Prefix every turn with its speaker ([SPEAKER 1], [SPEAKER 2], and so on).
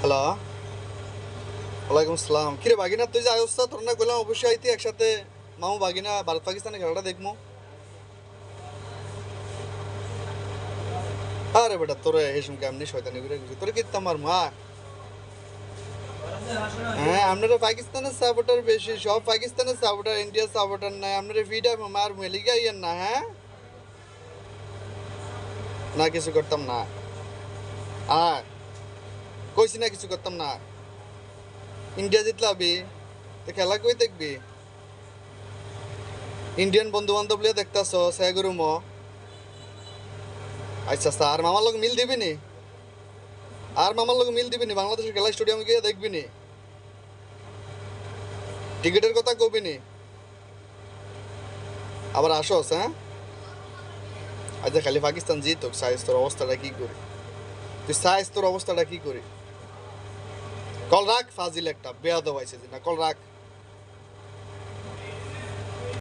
[SPEAKER 1] Hello, ওয়ালাইকুম আসসালাম। কিরে বাগিনা, তুই যে অবস্থা তোর না কইলাম অবশ্যই আইতি একসাথে মামু বাগিনা ভারত পাকিস্তানের খেলাটা দেখবো। আরে বেটা তোরে এসম কেমনি শয়তানি করে গেছি তোরে কিত্তাম আর মা। হ্যাঁ, আপনারা পাকিস্তানের সাপোর্টার বেশি, সব পাকিস্তানের সাপোর্টার, ইন্ডিয়ার সাপোর্টার নাই। আপনারা ফিডা মার মেলিগা ইয়েন না। হ্যাঁ, না কিছু করতাম না। আর কইছি না কিছু করতাম না। ইন্ডিয়া জিতলাবি তো খেলা কই দেখবি? ইন্ডিয়ান বন্ধু বান্ধব লিয়ে দেখতাছ সেগুরুম। আচ্ছা আচ্ছা, আর মামার লোক মিল দিবি নি? আর মামার লোক মিল দিবি নি? বাংলাদেশের খেলা স্টেডিয়ামে গিয়ে দেখবি নি? টিকিটের কথা কবি নি? আবার আসস? হ্যাঁ, আচ্ছা খালি পাকিস্তান জিতুক, সাইজ তোর অবস্থাটা কি করি? তুই সাইজ তোর অবস্থাটা কি করি? কল রাখ, ফাজিল একটা বেয়াদব আইছে না, কল রাখ।